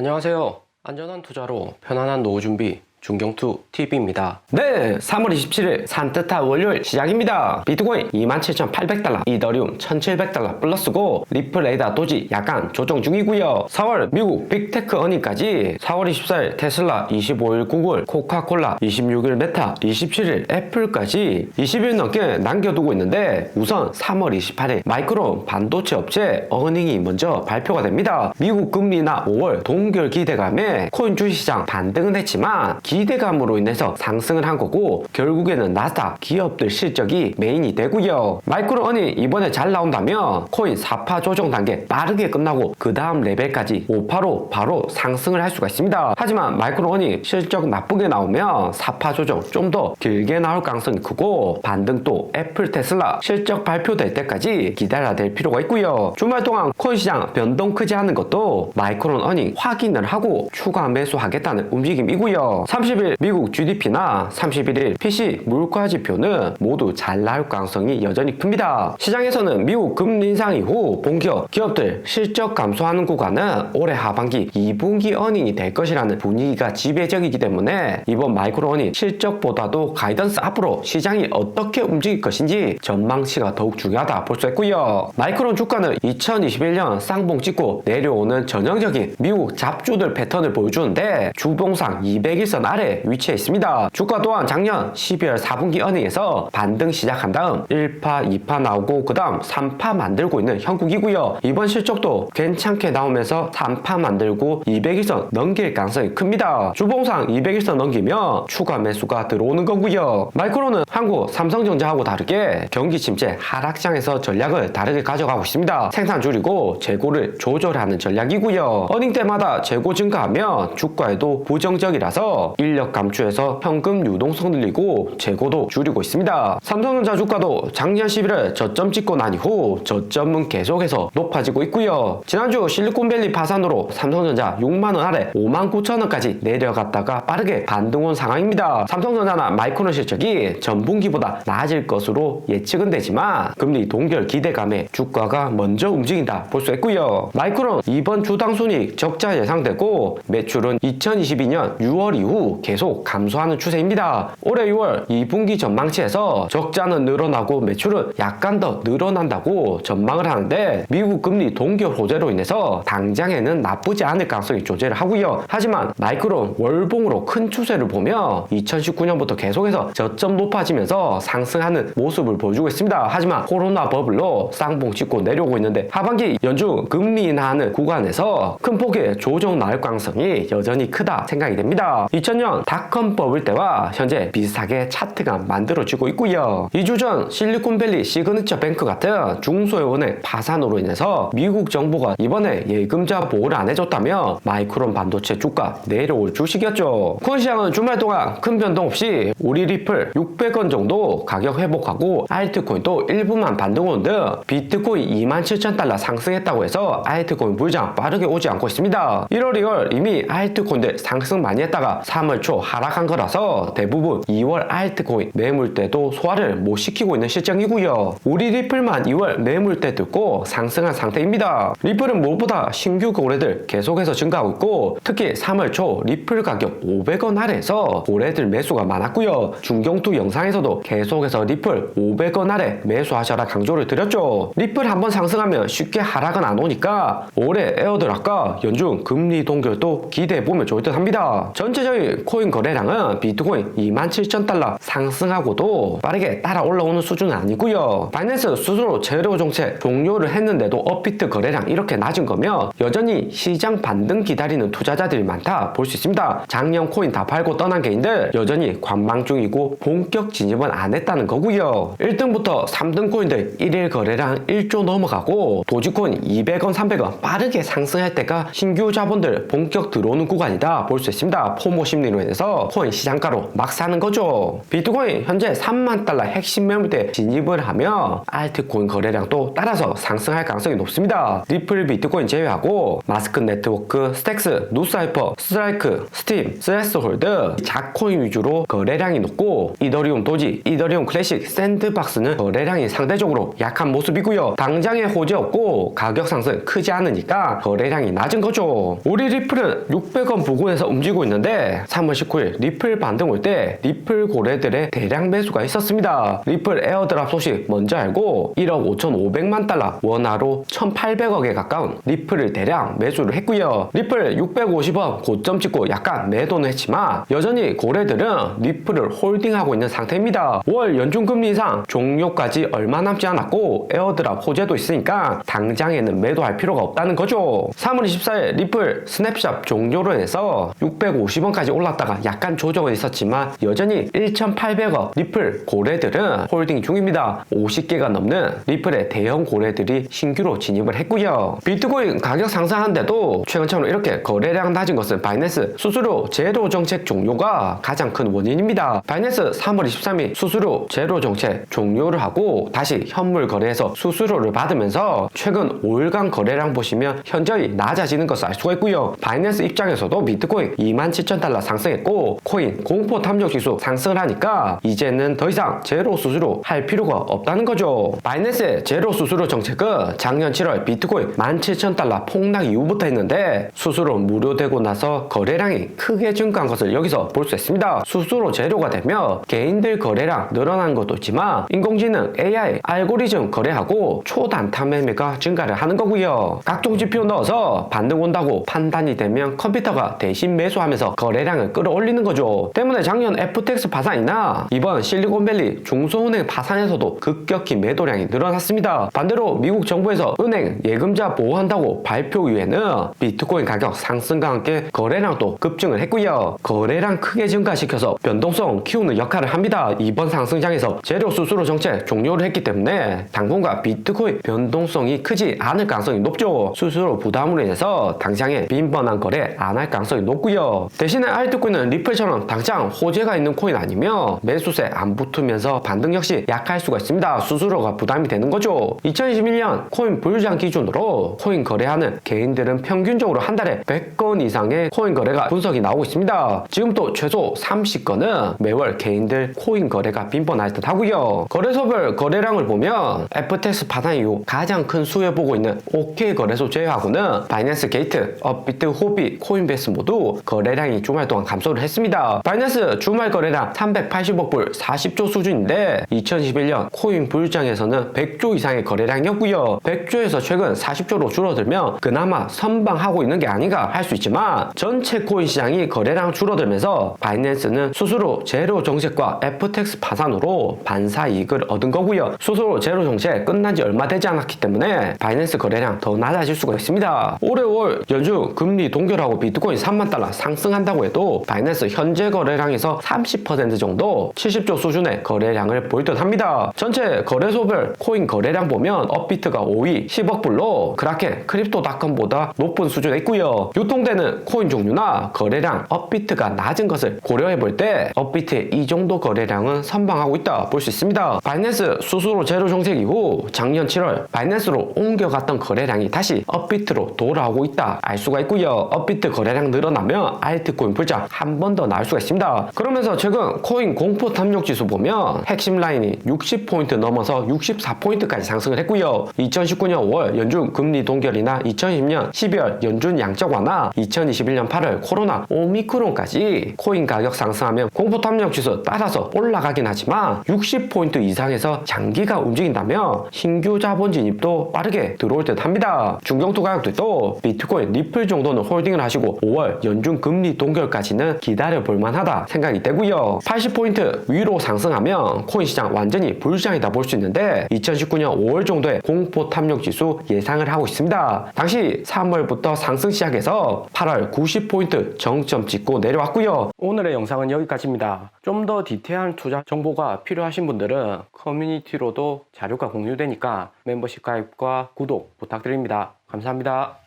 안녕하세요. 안전한 투자로 편안한 노후 준비 중경투 TV입니다. 네, 3월 27일 산뜻한 월요일 시작입니다. 비트코인 27,800달러, 이더리움 1,700달러 플러스고 리플, 에이다, 도지 약간 조정 중이고요. 4월 미국 빅테크 어닝까지 4월 24일 테슬라, 25일 구글, 코카콜라, 26일 메타, 27일 애플까지 20일 넘게 남겨두고 있는데 우선 3월 28일 마이크론 반도체 업체 어닝이 먼저 발표가 됩니다. 미국 금리나 5월 동결 기대감에 코인 주식시장 반등은 했지만 기대감으로 인해서 상승을 한 거고 결국에는 나스닥 기업들 실적이 메인이 되고요. 마이크론 어닝 이번에 잘 나온다면 코인 4파 조정 단계 빠르게 끝나고 그 다음 레벨까지 5파로 바로 상승을 할 수가 있습니다. 하지만 마이크론 어닝 실적 나쁘게 나오면 4파 조정 좀 더 길게 나올 가능성이 크고 반등도 애플, 테슬라 실적 발표될 때까지 기다려야 될 필요가 있고요. 주말 동안 코인 시장 변동 크지 않은 것도 마이크론 어닝 확인을 하고 추가 매수하겠다는 움직임이고요. 30일 미국 GDP나 31일 PC 물가 지표는 모두 잘 나올 가능성이 여전히 큽니다. 시장에서는 미국 금리 인상 이후 본기업 기업들 실적 감소하는 구간은 올해 하반기 2분기 어닝이 될 것이라는 분위기가 지배적이기 때문에 이번 마이크로 어닝 실적보다도 가이던스 앞으로 시장이 어떻게 움직일 것인지 전망치가 더욱 중요하다 볼 수 있고요. 마이크론 주가는 2021년 쌍봉 찍고 내려오는 전형적인 미국 잡주들 패턴을 보여주는데 주봉상 200일선 아래 위치해 있습니다. 주가 또한 작년 12월 4분기 어닝에서 반등 시작한 다음 1파, 2파 나오고 그 다음 3파 만들고 있는 형국이고요. 이번 실적도 괜찮게 나오면서 3파 만들고 200일선 넘길 가능성이 큽니다. 주봉상 200일선 넘기면 추가 매수가 들어오는 거고요. 마이크론은 한국 삼성전자하고 다르게 경기 침체 하락장에서 전략을 다르게 가져가고 있습니다. 생산 줄이고 재고를 조절하는 전략이고요. 어닝 때마다 재고 증가하면 주가에도 부정적이라서 인력 감축해서 현금 유동성 늘리고 재고도 줄이고 있습니다. 삼성전자 주가도 작년 11월 저점 찍고 난 이후 저점은 계속해서 높아지고 있고요. 지난주 실리콘밸리 파산으로 삼성전자 6만원 아래 59,000원까지 내려갔다가 빠르게 반등 온 상황입니다. 삼성전자나 마이크론 실적이 전분기보다 나아질 것으로 예측은 되지만 금리 동결 기대감에 주가가 먼저 움직인다 볼 수 있고요. 마이크론 이번 주당 순이익 적자 예상되고 매출은 2022년 6월 이후 계속 감소하는 추세입니다. 올해 6월 2분기 전망치에서 적자는 늘어나고 매출은 약간 더 늘어난다고 전망을 하는데 미국 금리 동결 호재로 인해서 당장에는 나쁘지 않을 가능성이 존재를 하고요. 하지만 마이크론 월봉으로 큰 추세를 보면 2019년부터 계속해서 저점 높아지면서 상승하는 모습을 보여주고 있습니다. 하지만 코로나 버블로 쌍봉 찍고 내려오고 있는데 하반기 연중 금리 인하하는 구간에서 큰 폭의 조정 나올 가능성이 여전히 크다 생각이 됩니다. 2000년 닷컴 버블 때와 현재 비슷하게 차트가 만들어지고 있고요. 2주 전 실리콘밸리 시그니처 뱅크 같은 중소형 은행 파산으로 인해서 미국 정부가 이번에 예금자 보호를 안 해줬다면 마이크론 반도체 주가 내려올 주식이었죠. 코인 시장은 주말 동안 큰 변동 없이 우리 리플 600원 정도 가격 회복하고 알트코인도 일부만 반등 오는 등 비트코인 27,000달러 상승했다고 해서 알트코인 물장 빠르게 오지 않고 있습니다. 1월, 2월 이미 알트코인들 상승 많이 했다가 3월 초 하락한 거라서 대부분 2월 알트코인 매물대도 소화를 못 시키고 있는 실정이고요. 우리 리플만 2월 매물대 듣고 상승한 상태입니다. 리플은 무엇보다 신규 거래들 계속해서 증가하고 있고 특히 3월 초 리플 가격 500원 아래에서 거래들 매수가 많았고요. 중경투 영상에서도 계속해서 리플 500원 아래 매수하셔라 강조를 드렸죠. 리플 한번 상승하면 쉽게 하락은 안 오니까 올해 에어드랍과 연중 금리 동결도 기대해보면 좋을 듯 합니다. 전체적인 코인 거래량은 비트코인 27,000달러 상승하고도 빠르게 따라 올라오는 수준은 아니고요. 바이낸스 스스로 제로 정책 종료를 했는데도 업비트 거래량 이렇게 낮은 거면 여전히 시장 반등 기다리는 투자자들이 많다 볼 수 있습니다. 작년 코인 다 팔고 떠난 개인들 여전히 관망 중이고 본격 진입은 안 했다는 거고요. 1등부터 3등 코인들 1일 거래량 1조 넘어가고 도지코인 200원, 300원 빠르게 상승할 때가 신규 자본들 본격 들어오는 구간이다 볼 수 있습니다. 포모 심리로 인해서 코인 시장가로 막 사는 거죠. 비트코인 현재 3만 달러 핵심 매물대 진입을 하며 알트코인 거래량도 따라서 상승할 가능성이 높습니다. 리플 비트코인 제외하고 마스크 네트워크, 스택스, 누사이퍼, 스트라이크, 스팀, 스레스홀드, 자코인 위주로 거래량이 높고 이더리움 도지, 이더리움 클래식, 샌드박스는 거래량이 상대적으로 약한 모습이고요. 당장에 호재 없고 가격 상승 크지 않으니까 거래량이 낮은 거죠. 우리 리플은 600원 부근에서 움직이고 있는데 3월 19일 리플 반등 올 때 리플 고래들의 대량 매수가 있었습니다. 리플 에어드랍 소식 먼저 알고 1억 5,500만 달러 원화로 1,800억에 가까운 리플을 대량 매수를 했고요. 리플 650원 고점 찍고 약간 매도는 했지만 여전히 고래들은 리플을 홀딩하고 있는 상태입니다. 5월 연준금리 인상 종료까지 얼마 남지 않았고 에어드랍 호재도 있으니까 당장에는 매도할 필요가 없다는 거죠. 3월 24일 리플 스냅샷 종료로 해서 650원까지 올랐다가 약간 조정은 있었지만 여전히 1,800억 리플 고래들은 홀딩 중입니다. 50개가 넘는 리플의 대형 고래들이 신규로 진입을 했고요. 비트코인 가격 상승하는데도 최근처럼 이렇게 거래량 낮은 것은 바이낸스 수수료 제로 정책 종료가 가장 큰 원인입니다. 바이낸스 3월 23일 수수료 제로 정책 종료를 하고 다시 현물 거래에서 수수료를 받으면서 최근 5일간 거래량 보시면 현저히 낮아지는 것을 알 수가 있고요. 바이낸스 입장에서도 비트코인 27,000달러 상승했고 코인 공포 탐욕 지수 상승을 하니까 이제는 더 이상 제로 수수료 할 필요가 없다는 거죠. 바이낸스의 제로 수수료 정책은 작년 7월 비트코인 17,000달러 폭락 이후부터 했는데 수수료 무료되고 나서 거래량이 크게 증가한 것을 여기서 볼 수 있습니다. 수수료 제로가 되면 개인들 거래량 늘어나는 것도 있지만 인공지능 AI 알고리즘 거래하고 초단타 매매가 증가를 하는 거고요. 각종 지표 넣어서 반등 온다고 판단이 되면 컴퓨터가 대신 매수하면서 거래량을 끌어올리는 거죠. 때문에 작년 FTX 파산이나 이번 실리콘밸리 중소은행 파산에서도 급격히 매도량이 늘어났습니다. 반대로 미국 정부에서 은행 예금자 보호한다고 발표 이후에는 비트코인 가격 상승과 함께 거래량도 급증을 했고요. 거래량 크게 증가시켜서 변동성 키우는 역할을 합니다. 이번 상승장에서 재료 수수료 정책 종료를 했기 때문에 당분간 비트코인 변동성이 크지 않을 가능성이 높죠. 수수료 부담으로 인해서 당장에 빈번한 거래 안 할 가능성이 높고요. 대신에 알트코인은 리플처럼 당장 호재가 있는 코인 아니면 매수세 안 붙으면서 반등 역시 약할 수가 있습니다. 수수료가 부담이 되는 거죠. 2021년 코인 불장 기준으로 코인 거래하는 개인들은 평균적으로 한 달에 100건 이상의 코인 거래가 분석이 나오고 있습니다. 지금도 최소 30건은 매월 개인들 코인 거래가 빈번할 듯 하고요. 거래소별 거래량을 보면 FTX 파산 이후 가장 큰 수요 보고 있는 OK 거래소 제외하고는 바이낸스 게이트, 업비트, 호비, 코인베이스 모두 거래량이 주말 동안 감소를 했습니다. 바이낸스 주말 거래량 380억 불 40조 수준인데 2021년 코인 불장에서는 100조 이상의 거래량이었고요. 100조에서 최근 40조로 줄어들면 그나마 선방하고 있는 게 아닌가 할 수 있지만 전체 코인 시장이 거래량 줄어들면서 바이낸스는 수수료 제로 정책과 FTX 파산으로 반사 이익을 얻은 거고요. 수수료 제로 정책 끝난 지 얼마 되지 않았기 때문에 바이낸스 거래량 더 낮아질 수가 있습니다. 올해 5월 연준 금리 동결하고 비트코인 3만 달러 상승한다고 해도 바이낸스 현재 거래량에서 30% 정도 70조 수준의 거래량을 볼 듯 합니다. 전체 거래소별 코인 거래량 보면 업비트가 5위 10억 불로 크라켄, 크립토닷컴보다 높은 수준에 있고요. 유통되는 코인 종류나 거래량 업비트가 낮은 것을 고려해 볼 때 업비트의 이 정도 거래량은 선방하고 있다 볼 수 있습니다. 바이낸스 수수료 제로 정책 이후 작년 7월 바이낸스로 옮겨갔던 거래량이 다시 업비트로 돌아오고 있다 알 수가 있고요. 업비트 거래량 늘어나면 알트코인 불장 한 번 더 나올 수가 있습니다. 그러면서 최근 코인 공포 탐욕 지수 보면 핵심 라인이 60포인트 넘어서 64포인트까지 상승을 했고요. 2019년 5월 연준 금리 동결이나 2020년 12월 연준 양적 완화, 2021년 8월 코로나 오미크론까지 코인 가격 상승하면 공포 탐욕 지수 따라서 올라가긴 하지만 60포인트 이상에서 장기가 움직인다면 신규 자본 진입도 빠르게 들어올 듯 합니다. 중경투 가격들도 비트코인 리플 정도는 홀딩을 하시고 5월 연준 금리 동결까지는 기다려 볼 만하다 생각이 되고요. 80포인트 위로 상승하면 코인 시장 완전히 불장이다 볼 수 있는데 2019년 5월 정도의 공포 탐욕 지수 예상을 하고 있습니다. 당시 3월부터 상승 시작해서 8월 90포인트 정점 찍고 내려왔고요. 오늘의 영상은 여기까지입니다. 좀 더 디테일한 투자 정보가 필요하신 분들은 커뮤니티로도 자료가 공유되니까 멤버십 가입과 구독 부탁드립니다. 감사합니다.